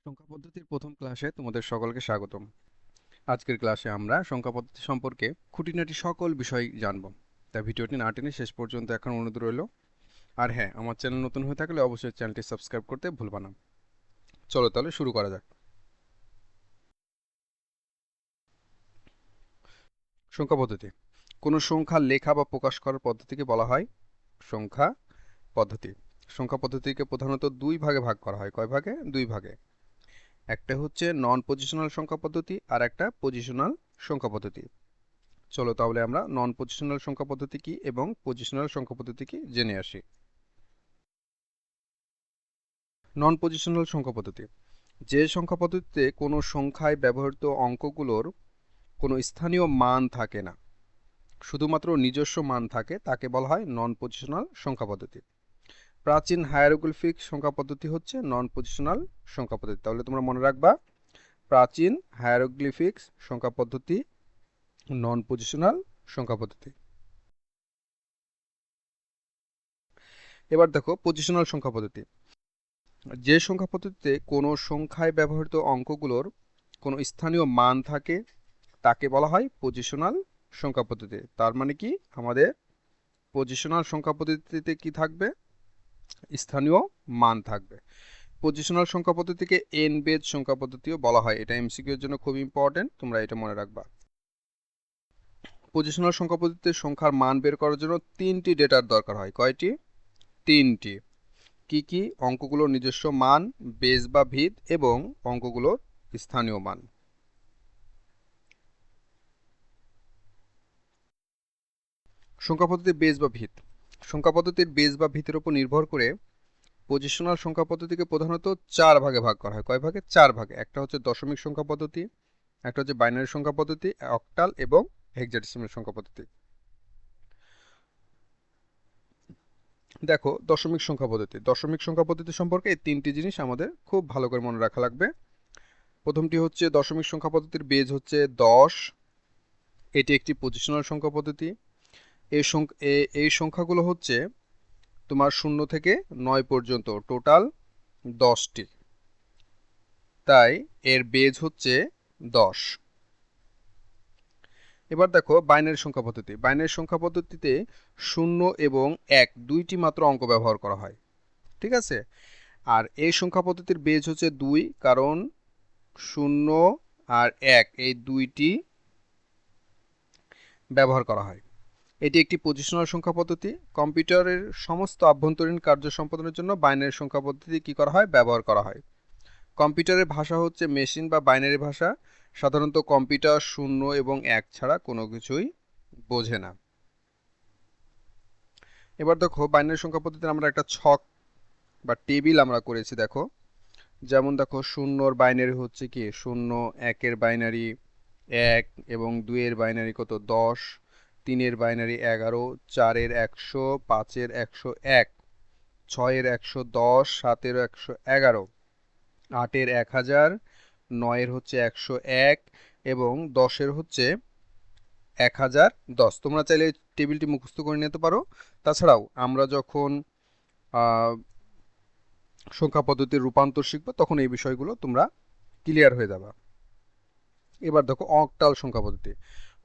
সংখ্যা পদ্ধতির প্রথম ক্লাসে তোমাদের সকলকে স্বাগতম। আজকের ক্লাসে আমরা সংখ্যা পদ্ধতি সম্পর্কে খুঁটিনাটি সকল বিষয় জানব। তাই ভিডিওটি না টেনে শেষ পর্যন্ত এখন অনুরোধ রইল। আর হ্যাঁ, আমার চ্যানেল নতুন হয়ে থাকলে অবশ্যই চ্যানেলটি সাবস্ক্রাইব করতে ভুলবা না। চলো তাহলে শুরু করা যাক। সংখ্যা পদ্ধতি কোনো সংখ্যা লেখা বা প্রকাশ করার পদ্ধতিকে বলা হয় সংখ্যা পদ্ধতি। সংখ্যা পদ্ধতিকে প্রধানত দুই ভাগে ভাগ করা হয়। কয় ভাগে? দুই ভাগে। একটা হচ্ছে নন পজিশনাল সংখ্যা পদ্ধতি আর একটা পজিশনাল সংখ্যা পদ্ধতি। চলো তাহলে আমরা নন পজিশনাল সংখ্যা পদ্ধতি কি এবং পজিশনাল সংখ্যা পদ্ধতি কি জেনে আসি। নন পজিশনাল সংখ্যা পদ্ধতি যে সংখ্যা পদ্ধতিতে কোনো সংখ্যায় ব্যবহৃত অঙ্কগুলোর কোনো স্থানীয় মান থাকে না, শুধুমাত্র নিজস্ব মান থাকে, তাকে বলা হয় নন পজিশনাল সংখ্যা পদ্ধতি। প্রাচীন হায়ারোগ্লিফিক সংখ্যা পদ্ধতি হচ্ছে নন পজিশনাল সংখ্যা পদ্ধতি। তাহলে তোমরা মনে রাখবা, প্রাচীন হায়ারোগ্লিফিক্স সংখ্যা পদ্ধতি নন পজিশনাল সংখ্যা পদ্ধতি। এবার দেখো পজিশনাল সংখ্যা পদ্ধতি। যে সংখ্যা পদ্ধতিতে কোনো সংখ্যায় ব্যবহৃত অঙ্কগুলোর কোনো স্থানীয় মান থাকে, তাকে বলা হয় পজিশনাল সংখ্যা পদ্ধতি। তার মানে কি, আমাদের পজিশনাল সংখ্যা পদ্ধতিতে কি থাকবে? স্থানীয় মান থাকবে। পজিশনাল সংখ্যা পদ্ধতিকে এন বেজ সংখ্যা পদ্ধতিও বলা হয়। এটা এমসিকিউ এর জন্য খুব ইম্পর্টেন্ট, তোমরা এটা মনে রাখবা। পজিশনাল সংখ্যা পদ্ধতিতে সংখ্যার মান বের করার জন্য তিনটি ডেটার দরকার হয়। কয়টি? তিনটি। কি কি? অঙ্কগুলোর নিজস্ব মান, বেজ বা ভিত, এবং অঙ্কগুলোর স্থানীয় মান। সংখ্যা পদ্ধতির বেজ বা ভিত। সংখ্যা পদ্ধতির বেজ বা ভিতের উপর নির্ভর করে পজিশনাল সংখ্যা পদ্ধতিকে প্রধানত চার ভাগে ভাগ করা হয়। কয় ভাগে? চার ভাগে। একটা হচ্ছে দশমিক সংখ্যা পদ্ধতি, একটা হচ্ছে বাইনারি সংখ্যা পদ্ধতি, অক্টাল এবং হেক্সাডেসিমাল সংখ্যা পদ্ধতি। দেখো দশমিক সংখ্যা পদ্ধতি। দশমিক সংখ্যা পদ্ধতি সম্পর্কে এই তিনটি জিনিস আমাদের খুব ভালো করে মনে রাখা লাগবে। প্রথমটি হচ্ছে দশমিক সংখ্যা পদ্ধতির বেজ হচ্ছে 10। এটি একটি পজিশনাল সংখ্যা পদ্ধতি। এই সংখ্যাগুলো হচ্ছে তোমার 0 থেকে 9 পর্যন্ত, টোটাল 10টি। তাই এর বেজ হচ্ছে 10। এবার দেখো বাইনারি সংখ্যা পদ্ধতি। বাইনারি সংখ্যা পদ্ধতিতে 0 এবং 1 দুইটি মাত্র অঙ্ক ব্যবহার করা হয়। ঠিক আছে? আর এই সংখ্যা পদ্ধতির বেজ হচ্ছে 2, কারণ 0 আর 1 এই দুইটি ব্যবহার করা হয়। এটি একটি পজিশনাল সংখ্যা পদ্ধতি। কম্পিউটারের সমস্ত আভ্যন্তরীণ কার্য সম্পাদনের জন্য বাইনারি সংখ্যা পদ্ধতি কি করা হয়? ব্যবহার করা হয়। কম্পিউটারের ভাষা হচ্ছে মেশিন বা বাইনারি ভাষা। সাধারণত কম্পিউটার 0 এবং 1 ছাড়া কোনো কিছুই বোঝে না। এবার দেখো বাইনারি সংখ্যা পদ্ধতিতে আমরা একটা ছক বা টেবিল আমরা করেছি। দেখো, যেমন দেখো 0 বাইনারি হচ্ছে কি 0, 1 বাইনারি 1 এবং 2 বাইনারি কত? 10, 3 বাইনারি 11, 4 100, 5 101, 6 110, 7 111, 8 1000, 9 হচ্ছে 101 এবং 10 হচ্ছে 1010। তোমরা চাইলে টেবিলটি মুখস্থ করে নিতে পারো। তাছাড়াও আমরা যখন সংখ্যা পদ্ধতির রূপান্তর শিখবো তখন এই বিষয়গুলো তোমরা ক্লিয়ার হয়ে যাবে। এবার দেখো অক্টাল সংখ্যা পদ্ধতি।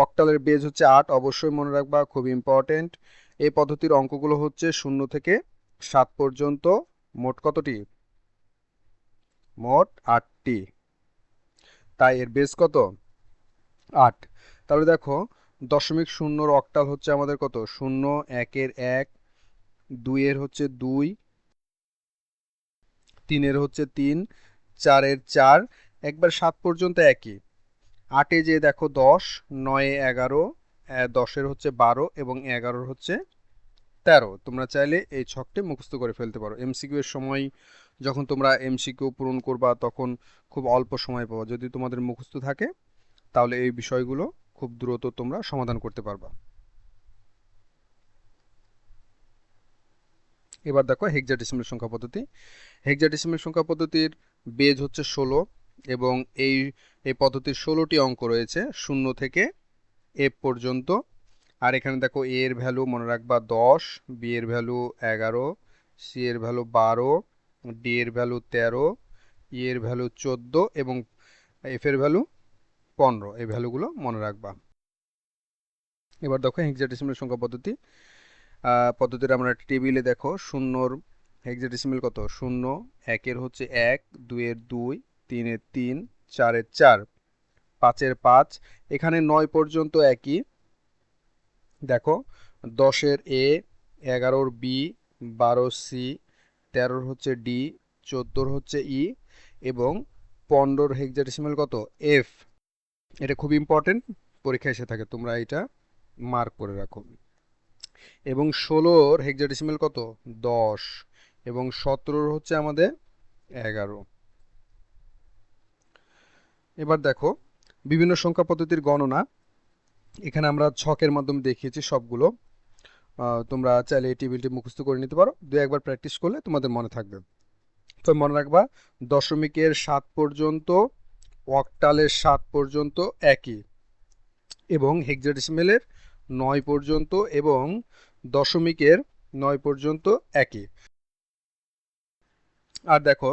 অক্টালের বেজ হচ্ছে 8, অবশ্যই মনে রাখবা, খুব ইম্পর্টেন্ট। এই পদ্ধতির অঙ্কগুলো হচ্ছে 0 থেকে 7 পর্যন্ত। মোট কতটি? মোট 8টি। তাই এর বেজ কত? 8। তাহলে দেখো দশমিক শূন্যর অক্টাল হচ্ছে আমাদের কত? 0, 1 1, 2 হচ্ছে 2, 3 হচ্ছে 3, 4 4, একবার 7 পর্যন্ত একই। 8 যে দেখো 10, 9 11, 10 হচ্ছে 12 এবং 11 হচ্ছে 13। তোমরা চাইলে এই ছকটি মুখস্থ করে ফেলতে পারো। এমসিকিউ এর সময় যখন তোমরা এমসিকিউ পূরণ করবা তখন খুব অল্প সময় পাবা। যদি তোমাদের মুখস্থ থাকে তাহলে এই বিষয়গুলো খুব দ্রুত তোমরা সমাধান করতে পারবা। এবার দেখো হেক্সাডেসিমাল সংখ্যা পদ্ধতি। হেক্সাডেসিমাল সংখ্যা পদ্ধতির বেজ হচ্ছে 16 এবং এই এই পদ্ধতির 16টি অঙ্ক রয়েছে 0 থেকে এ পর্যন্ত। আর এখানে দেখো এ এর ভ্যালু মনে রাখবা 10, বি এর ভ্যালু 11, সি এর ভ্যালু 12, ডি এর ভ্যালু 13, ই এর ভ্যালু 14 এবং এফ এর ভ্যালু 15, এই ভ্যালুগুলো মনে রাখবা। এবার দেখো হেক্সাডেসিমাল সংখ্যা পদ্ধতির আমরা একটা টেবিলে দেখো শূন্যর হেক্সাডেসিমাল কত, 0, 1-এর হচ্ছে 1, 2-এর 2, 3-এর 3, 4-এর 4, 5-এর 5, এখানে 9 পর্যন্ত একই। দেখো 10-এর এ, 11-র বি, 12-র সি, 13-র হচ্ছে ডি, 14-র হচ্ছে ই এবং 15-র হেক্সাডেসিমাল কত, এফ। এটা খুব ইম্পর্টেন্ট, পরীক্ষায় এসে থাকে, তোমরা এটা মার্ক করে রাখো। এবং 16-র হেক্সাডেসিমাল কত, 10 এবং 17-র হচ্ছে আমাদের 11। এবার দেখো বিভিন্ন সংখ্যা পদ্ধতির গণনা, এখানে আমরা ছকের মাধ্যমে দেখিয়েছি সবগুলো। তোমরা চাইলে এই টেবিলটি মুখস্থ করে নিতে পারো, দু একবার প্র্যাকটিস করলে তোমাদের মনে থাকবে। তো মনে রাখবা দশমিকের 7 পর্যন্ত, অক্টালের 7 পর্যন্ত একই, এবং হেক্সাডেসিমেলের 9 পর্যন্ত এবং দশমিকের 9 পর্যন্ত একই। আর দেখো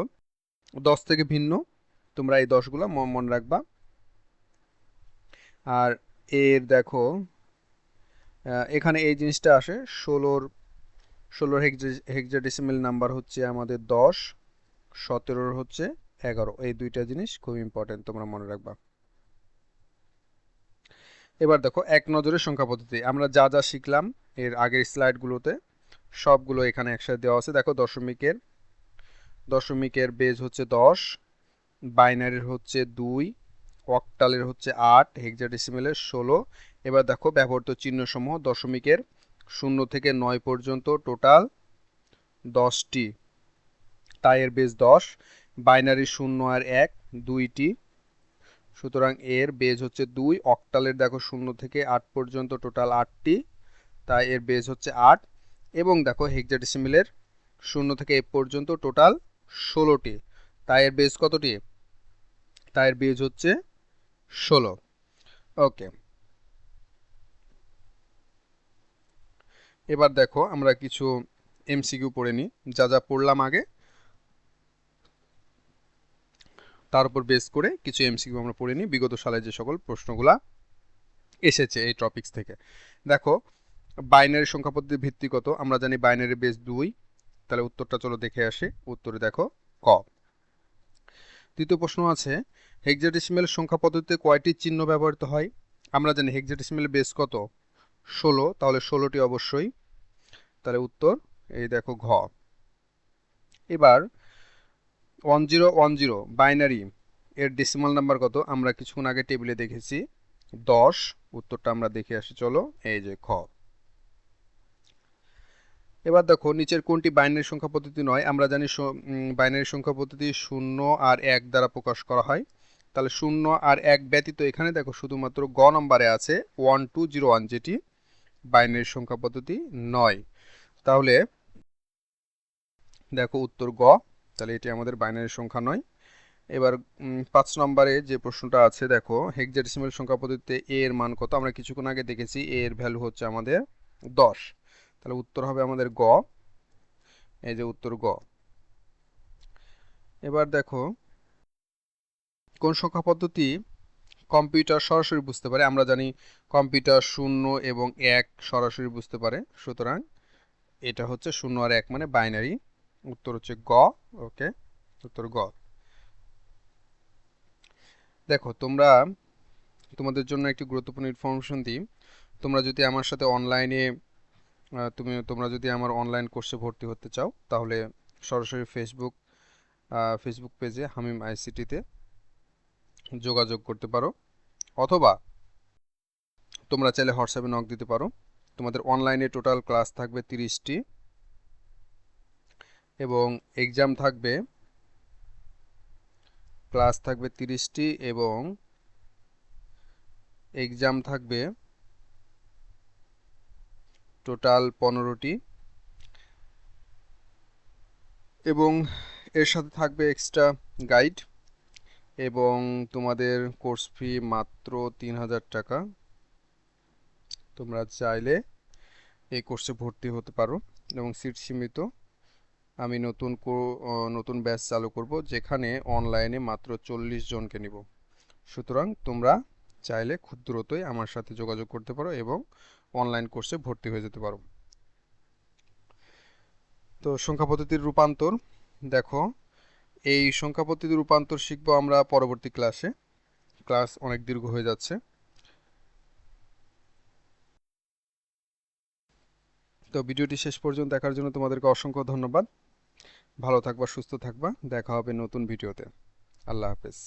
10 থেকে ভিন্ন, তোমরা এই 10গুলো মনে রাখবা। আর এর দেখো এখানে এই জিনিসটা আসে, 16-র হেক্সাডেসিমেল নাম্বার হচ্ছে আমাদের 10, 17-র হচ্ছে 11, এই দুইটা জিনিস খুব ইম্পর্টেন্ট, তোমরা মনে রাখবা। এবার দেখো এক নজরে সংখ্যা পদ্ধতি, আমরা যা যা শিখলাম এর আগের স্লাইডগুলোতে সবগুলো এখানে একসাথে দেওয়া আছে। দেখো দশমিকের বেজ হচ্ছে 10, বাইনারির হচ্ছে 2, অক্টালের হচ্ছে 8, হেক্সাডেসিমেলের 16। এবার দেখো ব্যবহৃত চিহ্নসমূহ, দশমিকের 0 থেকে 9 পর্যন্ত টোটাল 10টি, তাই এর বেজ 10। বাইনারি 0 আর 1 2টি, সুতরাং এর বেজ হচ্ছে 2। অক্টালের দেখো 0 থেকে 8 পর্যন্ত টোটাল 8টি, তাই এর বেজ হচ্ছে 8। এবং দেখো হেক্সাডেসিমেলের 0 থেকে এ পর্যন্ত টোটাল 16টি, তাই এর বেজ কতটি, তাই এর বেজ হচ্ছে 16। ওকে, এবার দেখো আমরা কিছু এমসিকিউ পড়ে নিই, যা যা পড়লাম আগে তার উপর বেস করে কিছু এমসিকিউ আমরা পড়ে নিই, বিগত সালে যে সকল প্রশ্নগুলা এসেছে এই টপিকস থেকে। দেখো বাইনারি সংখ্যা পদ্ধতির ভিত্তি কত, আমরা জানি বাইনারি বেস 2, তাহলে উত্তরটা চলো দেখে আসি। উত্তরে দেখো ক। তৃতীয় প্রশ্ন আছে হেক্সাডেসিমেল সংখ্যা পদ্ধতিতে কয়টি চিহ্ন ব্যবহৃত হয়, আমরা জানি হেক্সাডেসিমেল বেস কত, 16, তাহলে 16টি অবশ্যই, তাহলে উত্তর এই দেখো ঘ। এবার 1010 বাইনারি এর ডেসিমাল নাম্বার কত, আমরা কিছুক্ষণ আগে টেবিলে দেখেছি 10, উত্তরটা আমরা দেখে আসি চলো, এই যে খ। এবার দেখো নিচের কোনটি বাইনারি সংখ্যা পদ্ধতি নয়, আমরা জানি বাইনারি সংখ্যা পদ্ধতি 0 আর 1 দ্বারা প্রকাশ করা হয়, তাহলে 0 আর 1 ব্যতীত এখানে দেখো শুধুমাত্র গ নম্বরে আছে 1201, যেটি বাইনারি সংখ্যা পদ্ধতি নয়, তাহলে দেখো উত্তর গ, তাহলে এটি আমাদের বাইনারি সংখ্যা নয়। এবার 5 নম্বরে যে প্রশ্নটা আছে দেখো হেক্সাডেসিমাল সংখ্যা পদ্ধতিতে এ এর মান কত, আমরা কিছুক্ষণ আগে দেখেছি এ এর ভ্যালু হচ্ছে আমাদের 10, তাহলে উত্তর হবে আমাদের গ, এই যে উত্তর গ। এবার দেখো কোন সংখ্যা পদ্ধতি কম্পিউটার সরাসরি বুঝতে পারে, আমরা জানি কম্পিউটার 0 এবং 1 সরাসরি বুঝতে পারে, সুতরাং এটা হচ্ছে 0 আর 1 মানে বাইনারি, উত্তর হচ্ছে গ। ওকে, উত্তর গ। দেখো তোমাদের জন্য একটি গুরুত্বপূর্ণ ইনফরমেশন দিই, তোমরা যদি আমার সাথে অনলাইনে তোমরা যদি আমার অনলাইন কোর্সে ভর্তি হতে চাও, তাহলে সরাসরি ফেসবুক পেজে হামিম আইসিটিতে যোগাযোগ করতে পারো, অথবা তোমরা চাইলে হোয়াটসঅ্যাপে নক দিতে পারো। তোমাদের অনলাইনে টোটাল ক্লাস থাকবে 30টি এবং এক্সাম থাকবে, ক্লাস থাকবে 30টি এবং এক্সাম থাকবে টোটাল 15টি, এবং এর সাথে থাকবে এক্সট্রা গাইড, এবং তোমাদের কোর্স ফি মাত্র 3000 টাকা। তোমরা চাইলে এই কোর্সে ভর্তি হতে পারো এবং সিট সীমিত, আমি নতুন ব্যাচ চালু করব, যেখানে অনলাইনে মাত্র 40 জনকে নিব। সুতরাং তোমরা চাইলে খুব দ্রুতই আমার সাথে যোগাযোগ করতে পারো এবং অনলাইন কোর্সে ভর্তি হয়ে যেতে পারো। তো সংখ্যা পদ্ধতির রূপান্তর দেখো, এই সংখ্যা পদ্ধতির রূপান্তর শিখবো আমরা পরবর্তী ক্লাসে। ক্লাস অনেক দীর্ঘ হয়ে যাচ্ছে। তো ভিডিওটি শেষ পর্যন্ত দেখার জন্য তোমাদেরকে অসংখ্য ধন্যবাদ। ভালো থাকবা, সুস্থ থাকবা, দেখা হবে নতুন ভিডিওতে। আল্লাহ হাফেজ।